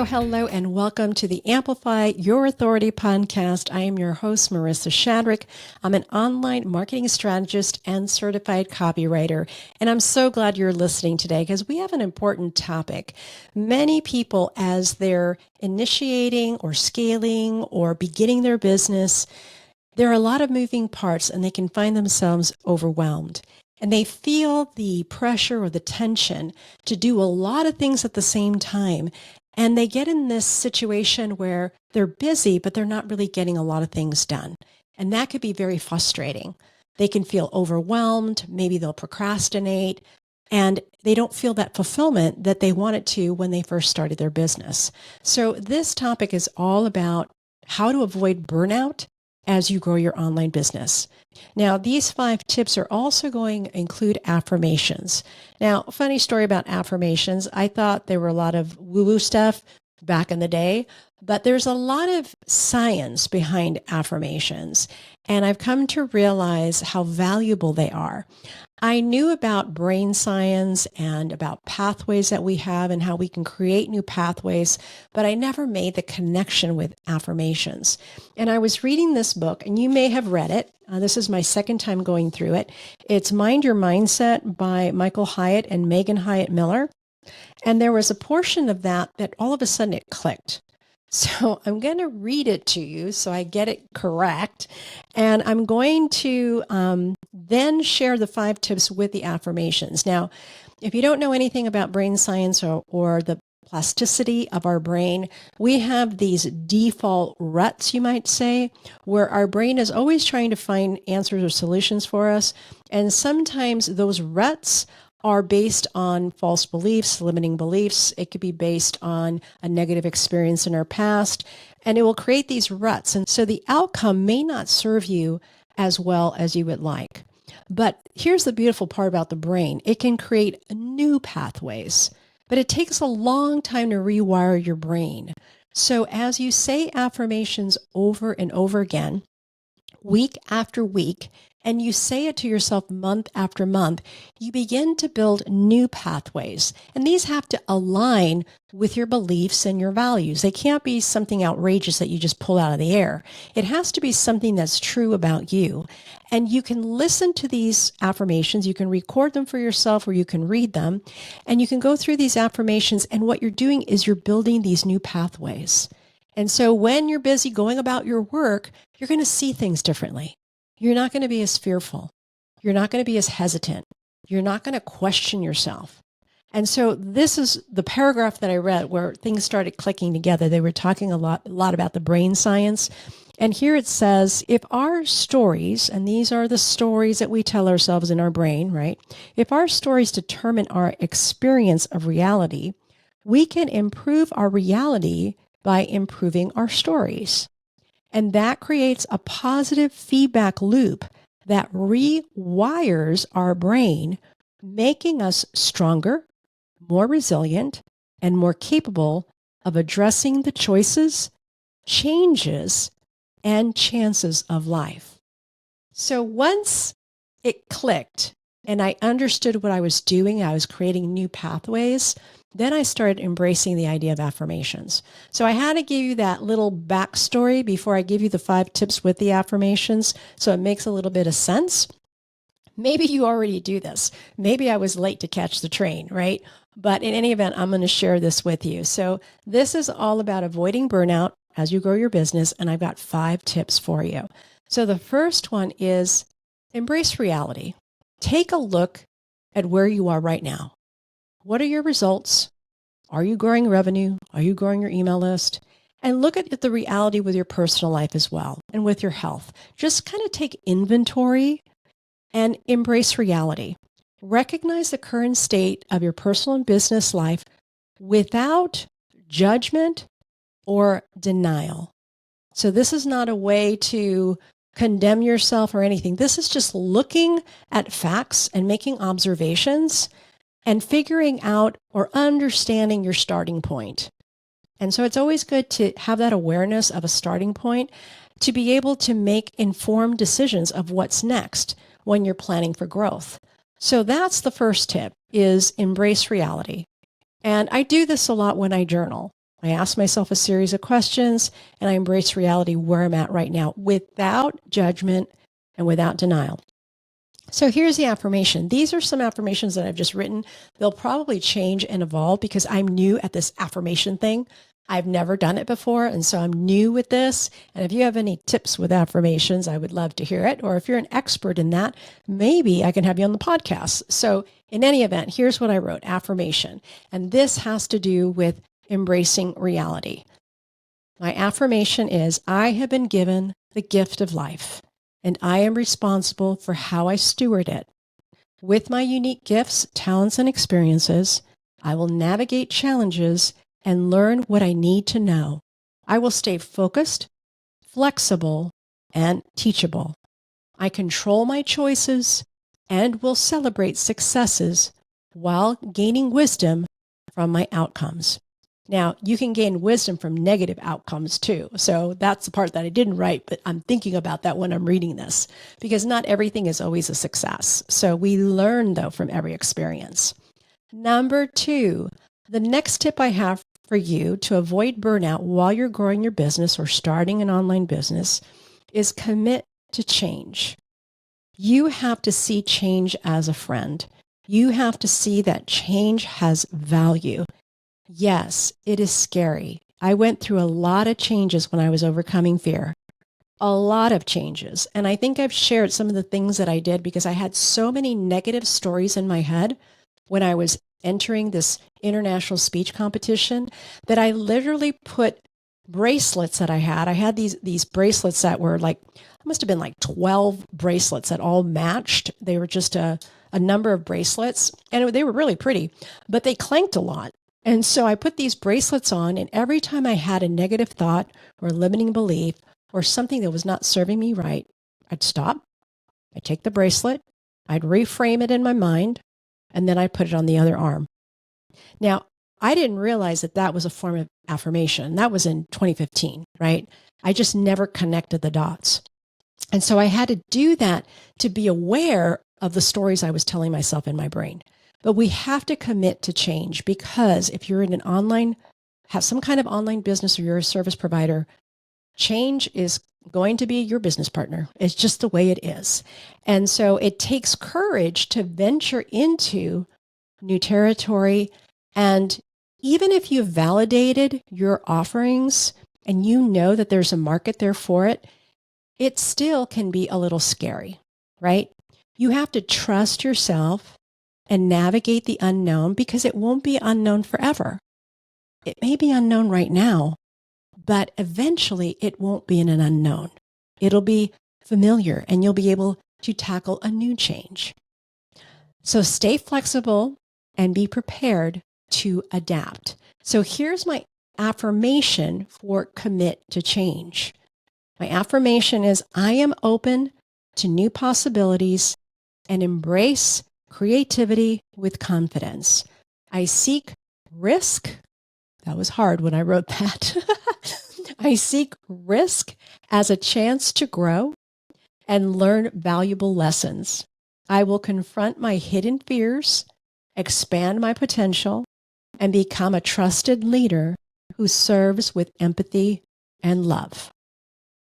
Hello, and welcome to the Amplify Your Authority podcast. I am your host, Marisa Shadrick. I'm an online marketing strategist and certified copywriter, and I'm so glad you're listening today because we have an important topic. Many people, as they're initiating or scaling or beginning their business, there are a lot of moving parts and they can find themselves overwhelmed. And they feel the pressure or the tension to do a lot of things at the same time. And they get in this situation where they're busy, but they're not really getting a lot of things done. And that could be very frustrating. They can feel overwhelmed. Maybe they'll procrastinate, and they don't feel that fulfillment that they wanted to when they first started their business. So this topic is all about how to avoid burnout as you grow your online business. Now, these 5 tips are also going to include affirmations. Now, funny story about affirmations. I thought there were a lot of woo-woo stuff back in the day, but there's a lot of science behind affirmations, and I've come to realize how valuable they are. I knew about brain science and about pathways that we have and how we can create new pathways, but I never made the connection with affirmations. And I was reading this book, and you may have read it. This is my second time going through it. It's Mind Your Mindset by Michael Hyatt and Megan Hyatt Miller. And there was a portion of that all of a sudden it clicked. So I'm going to read it to you so I get it correct. And I'm going to then share the 5 tips with the affirmations. Now, if you don't know anything about brain science or the plasticity of our brain, we have these default ruts, you might say, where our brain is always trying to find answers or solutions for us. And sometimes those ruts are based on false beliefs, limiting beliefs. It could be based on a negative experience in our past, and it will create these ruts. And so the outcome may not serve you as well as you would like. But here's the beautiful part about the brain. It can create new pathways, but it takes a long time to rewire your brain. So as you say affirmations over and over again, week after week, and you say it to yourself month after month, you begin to build new pathways. And these have to align with your beliefs and your values. They can't be something outrageous that you just pull out of the air. It has to be something that's true about you. And you can listen to these affirmations. You can record them for yourself, or you can read them. And you can go through these affirmations. And what you're doing is you're building these new pathways. And so when you're busy going about your work, you're going to see things differently. You're not going to be as fearful. You're not going to be as hesitant. You're not going to question yourself. And so this is the paragraph that I read where things started clicking together. They were talking a lot about the brain science. And here it says, if our stories, and these are the stories that we tell ourselves in our brain, right? If our stories determine our experience of reality, we can improve our reality by improving our stories. And that creates a positive feedback loop that rewires our brain, making us stronger, more resilient, and more capable of addressing the choices, changes, and chances of life. So once it clicked and I understood what I was doing, I was creating new pathways, then I started embracing the idea of affirmations. So I had to give you that little backstory before I give you the 5 tips with the affirmations, so it makes a little bit of sense. Maybe you already do this. Maybe I was late to catch the train, right? But in any event, I'm going to share this with you. So this is all about avoiding burnout as you grow your business, and I've got 5 tips for you. So the first one is embrace reality. Take a look at where you are right now. What are your results? Are you growing revenue? Are you growing your email list? And look at the reality with your personal life as well, and with your health. Just kind of take inventory and embrace reality. Recognize the current state of your personal and business life without judgment or denial. So this is not a way to condemn yourself or anything. This is just looking at facts and making observations and figuring out or understanding your starting point. And so it's always good to have that awareness of a starting point to be able to make informed decisions of what's next when you're planning for growth. So that's the first tip, is embrace reality. And I do this a lot when I journal. I ask myself a series of questions, and I embrace reality where I'm at right now without judgment and without denial. So here's the affirmation. These are some affirmations that I've just written. They'll probably change and evolve because I'm new at this affirmation thing. I've never done it before, and so I'm new with this. And if you have any tips with affirmations, I would love to hear it. Or if you're an expert in that, maybe I can have you on the podcast. So in any event, here's what I wrote, affirmation. And this has to do with embracing reality. My affirmation is, I have been given the gift of life, and I am responsible for how I steward it. With my unique gifts, talents, and experiences, I will navigate challenges and learn what I need to know. I will stay focused, flexible, and teachable. I control my choices and will celebrate successes while gaining wisdom from my outcomes. Now, you can gain wisdom from negative outcomes too. So that's the part that I didn't write, but I'm thinking about that when I'm reading this, because not everything is always a success. So we learn, though, from every experience. Number 2, the next tip I have for you to avoid burnout while you're growing your business or starting an online business is commit to change. You have to see change as a friend. You have to see that change has value. Yes, it is scary. I went through a lot of changes when I was overcoming fear. A lot of changes. And I think I've shared some of the things that I did because I had so many negative stories in my head when I was entering this international speech competition that I literally put bracelets that I had. I had these bracelets that were like, must have been like 12 bracelets that all matched. They were just a number of bracelets, and they were really pretty, but they clanked a lot. And so I put these bracelets on, and every time I had a negative thought or a limiting belief or something that was not serving me right, I'd stop, I'd take the bracelet, I'd reframe it in my mind, and then I'd put it on the other arm. Now, I didn't realize that that was a form of affirmation. That was in 2015, right? I just never connected the dots. And so I had to do that to be aware of the stories I was telling myself in my brain. But we have to commit to change, because if you're in an online, have some kind of online business, or you're a service provider, change is going to be your business partner. It's just the way it is. And so it takes courage to venture into new territory. And even if you've validated your offerings and you know that there's a market there for it, it still can be a little scary, right? You have to trust yourself and navigate the unknown, because it won't be unknown forever. It may be unknown right now, but eventually it won't be an unknown. It'll be familiar, and you'll be able to tackle a new change. So stay flexible and be prepared to adapt. So here's my affirmation for commit to change. My affirmation is, I am open to new possibilities and embrace creativity with confidence. I seek risk. That was hard when I wrote that. I seek risk as a chance to grow and learn valuable lessons. I will confront my hidden fears, expand my potential, and become a trusted leader who serves with empathy and love.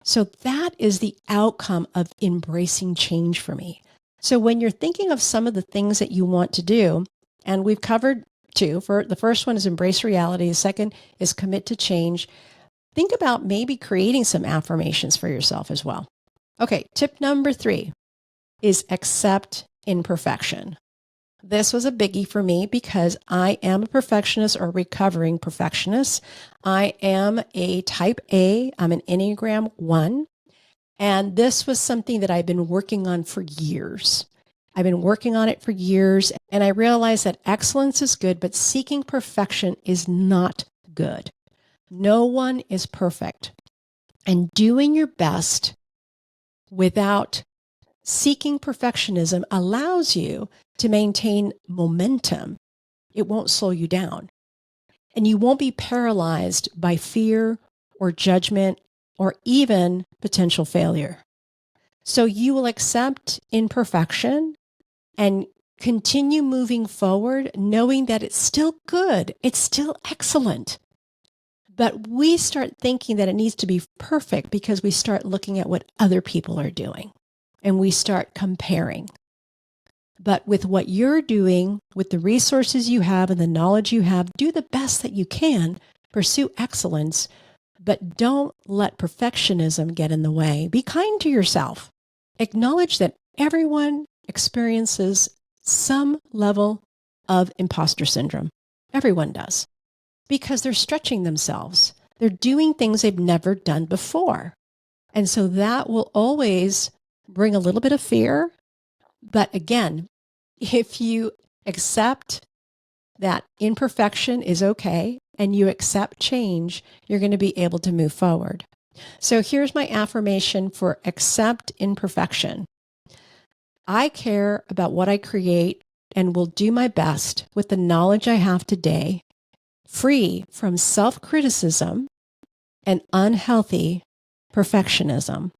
So that is the outcome of embracing change for me. So when you're thinking of some of the things that you want to do, and we've covered two, for the first one is embrace reality. The second is commit to change. Think about maybe creating some affirmations for yourself as well. Okay, tip number 3 is accept imperfection. This was a biggie for me because I am a perfectionist, or recovering perfectionist. I am a type A. I'm an Enneagram 1. And this was something that I've been working on for years. I've been working on it for years, and I realized that excellence is good, but seeking perfection is not good. No one is perfect. And doing your best without seeking perfectionism allows you to maintain momentum. It won't slow you down. And you won't be paralyzed by fear or judgment or even potential failure. So you will accept imperfection and continue moving forward, knowing that it's still good. It's still excellent. But we start thinking that it needs to be perfect because we start looking at what other people are doing and we start comparing. But with what you're doing, with the resources you have and the knowledge you have, do the best that you can, pursue excellence, but don't let perfectionism get in the way. Be kind to yourself. Acknowledge that everyone experiences some level of imposter syndrome. Everyone does. Because they're stretching themselves. They're doing things they've never done before. And so that will always bring a little bit of fear. But again, if you accept that imperfection is okay and you accept change, you're going to be able to move forward. So here's my affirmation for accept imperfection. I care about what I create and will do my best with the knowledge I have today, free from self-criticism and unhealthy perfectionism.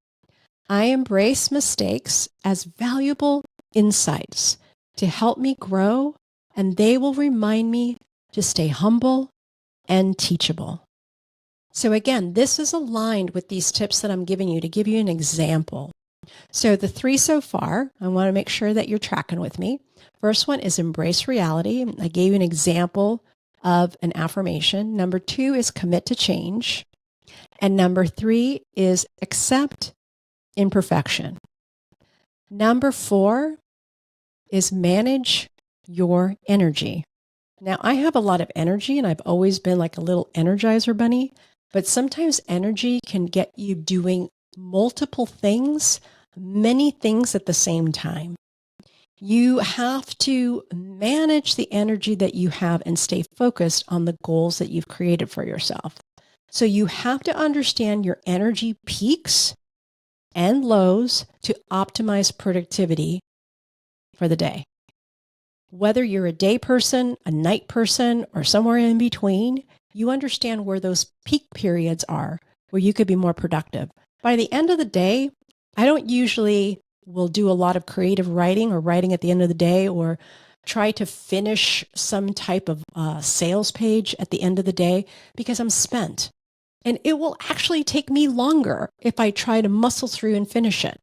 I embrace mistakes as valuable insights to help me grow, and they will remind me to stay humble and teachable. So again, this is aligned with these tips that I'm giving you to give you an example. So the 3 so far, I want to make sure that you're tracking with me. First one is embrace reality. I gave you an example of an affirmation. Number 2 is commit to change. And number 3 is accept imperfection. Number 4 is manage your energy. Now, I have a lot of energy and I've always been like a little energizer bunny, but sometimes energy can get you doing multiple things, many things at the same time. You have to manage the energy that you have and stay focused on the goals that you've created for yourself. So you have to understand your energy peaks and lows to optimize productivity for the day. Whether you're a day person, a night person, or somewhere in between, you understand where those peak periods are, where you could be more productive. By the end of the day, I don't usually will do a lot of creative writing or writing at the end of the day or try to finish some type of sales page at the end of the day because I'm spent. And it will actually take me longer if I try to muscle through and finish it.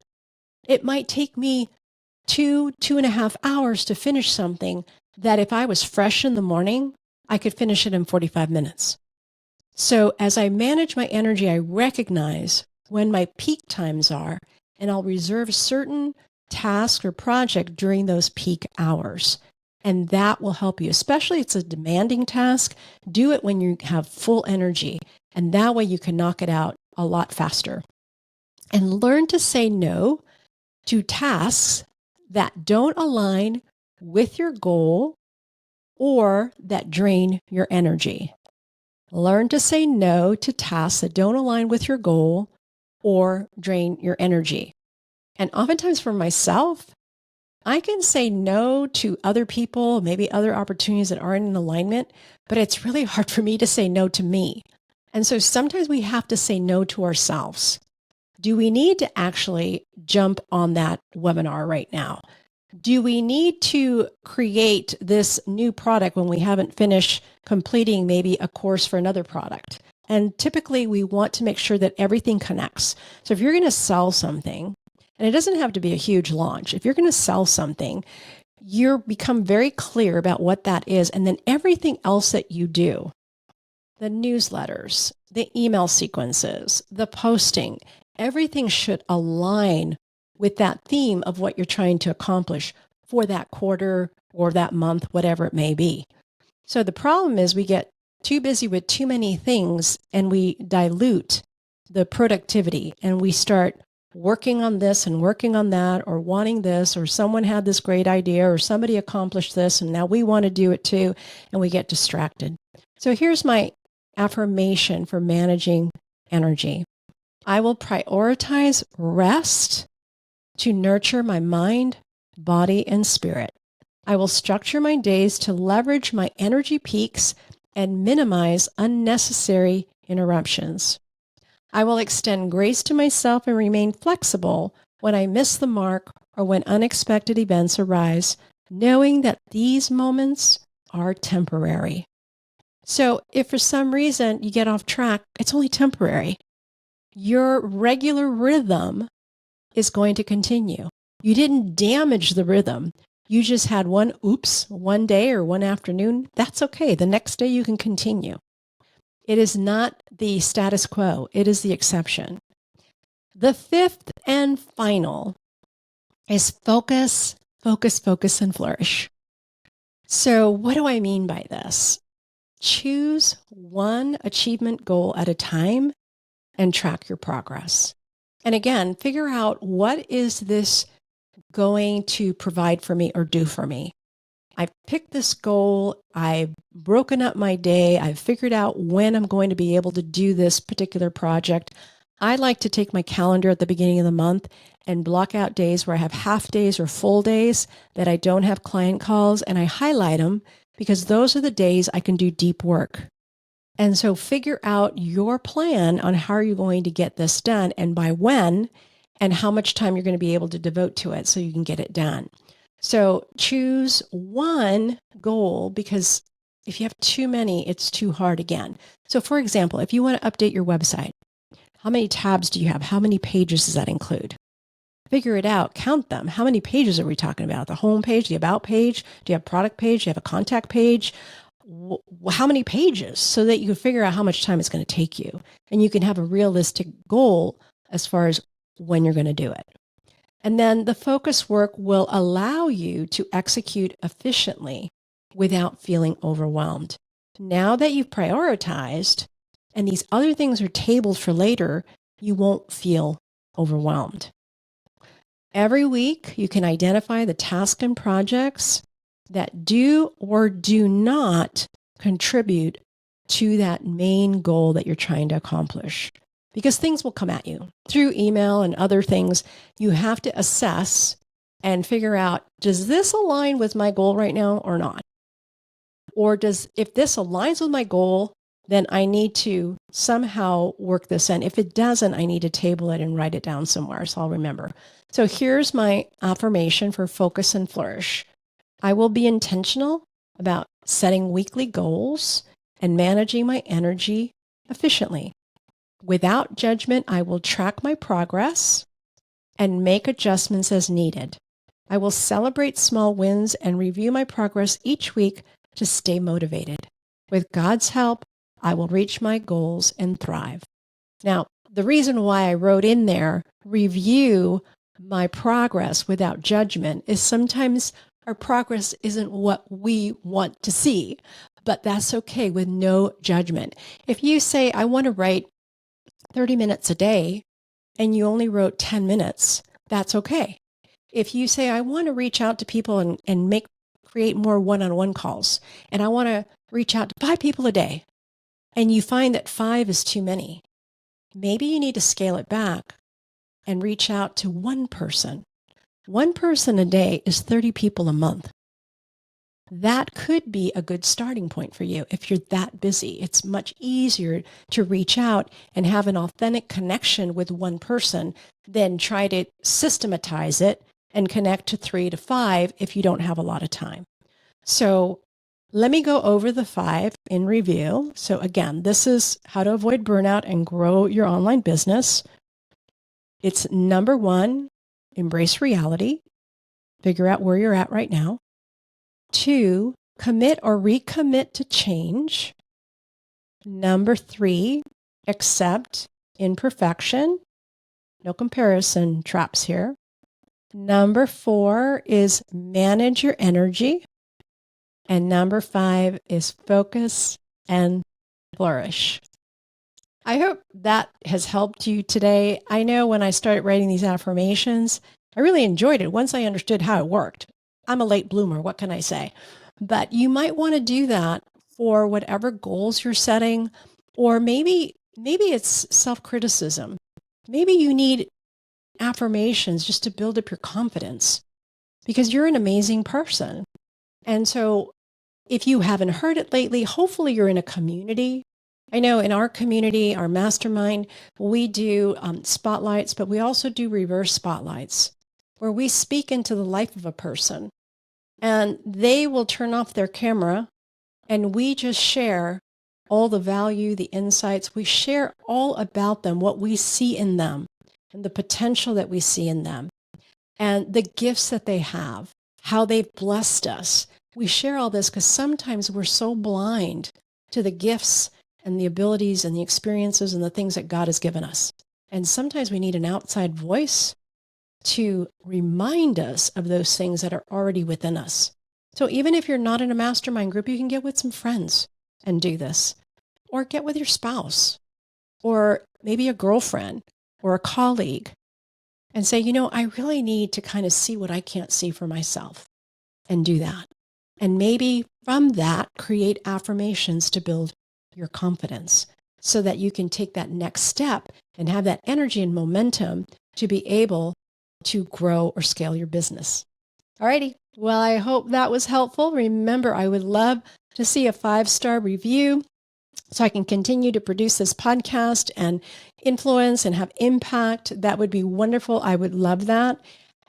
It might take me 2.5 hours to finish something that if I was fresh in the morning, I could finish it in 45 minutes. So as I manage my energy, I recognize when my peak times are, and I'll reserve certain tasks or project during those peak hours. And that will help you, especially if it's a demanding task. Do it when you have full energy, and that way you can knock it out a lot faster. And learn to say no to tasks that don't align with your goal or that drain your energy. Learn to say no to tasks that don't align with your goal or drain your energy. And oftentimes for myself, I can say no to other people, maybe other opportunities that aren't in alignment, but it's really hard for me to say no to me. And so sometimes we have to say no to ourselves. Do we need to actually jump on that webinar right now? Do we need to create this new product when we haven't finished completing maybe a course for another product? And typically we want to make sure that everything connects. So if you're going to sell something, and it doesn't have to be a huge launch, if you're going to sell something, you become very clear about what that is. And then everything else that you do, the newsletters, the email sequences, the posting, everything should align with that theme of what you're trying to accomplish for that quarter or that month, whatever it may be. So the problem is we get too busy with too many things and we dilute the productivity and we start working on this and working on that or wanting this, or someone had this great idea or somebody accomplished this and now we want to do it too, and we get distracted. So here's my affirmation for managing energy. I will prioritize rest to nurture my mind, body, and spirit. I will structure my days to leverage my energy peaks and minimize unnecessary interruptions. I will extend grace to myself and remain flexible when I miss the mark or when unexpected events arise, knowing that these moments are temporary. So if for some reason you get off track, it's only temporary. Your regular rhythm is going to continue. You didn't damage the rhythm. You just had one oops one day or one afternoon. That's okay. The next day you can continue. It is not the status quo. It is the exception. The fifth and final is focus, focus, focus, and flourish. So what do I mean by this? Choose one achievement goal at a time and track your progress. And again, figure out, what is this going to provide for me or do for me? I've picked this goal. I've broken up my day. I've figured out when I'm going to be able to do this particular project. I like to take my calendar at the beginning of the month and block out days where I have half days or full days that I don't have client calls, and I highlight them because those are the days I can do deep work. And so figure out your plan on how you're going to get this done and by when, and how much time you're going to be able to devote to it so you can get it done. So choose one goal, because if you have too many, it's too hard again. So for example, if you want to update your website, how many tabs do you have? How many pages does that include? Figure it out, count them. How many pages are we talking about? The home page, the about page? Do you have a product page? Do you have a contact page? How many pages, so that you can figure out how much time it's going to take you. And you can have a realistic goal as far as when you're going to do it. And then the focus work will allow you to execute efficiently without feeling overwhelmed. Now that you've prioritized and these other things are tabled for later, you won't feel overwhelmed. Every week, you can identify the tasks and projects that do or do not contribute to that main goal that you're trying to accomplish. Because things will come at you through email and other things. You have to assess and figure out, does this align with my goal right now or not? Or if this aligns with my goal, then I need to somehow work this in. If it doesn't, I need to table it and write it down somewhere so I'll remember. So here's my affirmation for focus and flourish. I will be intentional about setting weekly goals and managing my energy efficiently. Without judgment, I will track my progress and make adjustments as needed. I will celebrate small wins and review my progress each week to stay motivated. With God's help, I will reach my goals and thrive. Now, the reason why I wrote in there, review my progress without judgment, is sometimes our progress isn't what we want to see, but that's okay with no judgment. If you say, I want to write 30 minutes a day, and you only wrote 10 minutes, that's okay. If you say, I want to reach out to people and create more one-on-one calls, and I want to reach out to 5 people a day, and you find that 5 is too many, maybe you need to scale it back and reach out to one person. One person a day is 30 people a month. That could be a good starting point for you if you're that busy. It's much easier to reach out and have an authentic connection with one person than try to systematize it and connect to 3 to 5 if you don't have a lot of time. So let me go over the 5 in review. So again, this is how to avoid burnout and grow your online business. It's number 1, embrace reality. Figure out where you're at right now. 2, commit or recommit to change. Number 3, accept imperfection. No comparison traps here. Number 4 is manage your energy. And number 5 is focus and flourish. I hope that has helped you today. I know when I started writing these affirmations, I really enjoyed it once I understood how it worked. I'm a late bloomer, what can I say? But you might want to do that for whatever goals you're setting, or maybe it's self-criticism. Maybe you need affirmations just to build up your confidence, because you're an amazing person. And so if you haven't heard it lately, hopefully you're in a community. I know in our community, our mastermind, we do spotlights, but we also do reverse spotlights where we speak into the life of a person and they will turn off their camera and we just share all the value, the insights. We share all about them, what we see in them, and the potential that we see in them, and the gifts that they have, how they've blessed us. We share all this because sometimes we're so blind to the gifts and the abilities and the experiences and the things that God has given us. And sometimes we need an outside voice to remind us of those things that are already within us. So even if you're not in a mastermind group, you can get with some friends and do this, or get with your spouse, or maybe a girlfriend or a colleague, and say, I really need to kind of see what I can't see for myself, and do that. And maybe from that, create affirmations to build your confidence so that you can take that next step and have that energy and momentum to be able to grow or scale your business. Alrighty. Well, I hope that was helpful. Remember, I would love to see a 5-star review so I can continue to produce this podcast and influence and have impact. That would be wonderful. I would love that.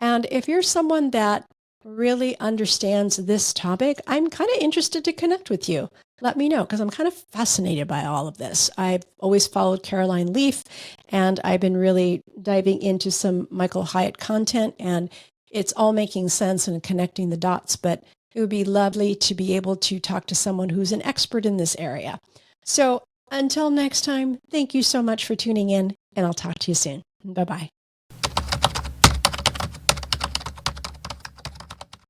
And if you're someone that really understands this topic, I'm kind of interested to connect with you. Let me know, because I'm kind of fascinated by all of this. I've always followed Caroline Leaf, and I've been really diving into some Michael Hyatt content, and it's all making sense and connecting the dots. But it would be lovely to be able to talk to someone who's an expert in this area. So until next time, thank you so much for tuning in, and I'll talk to you soon. Bye-bye.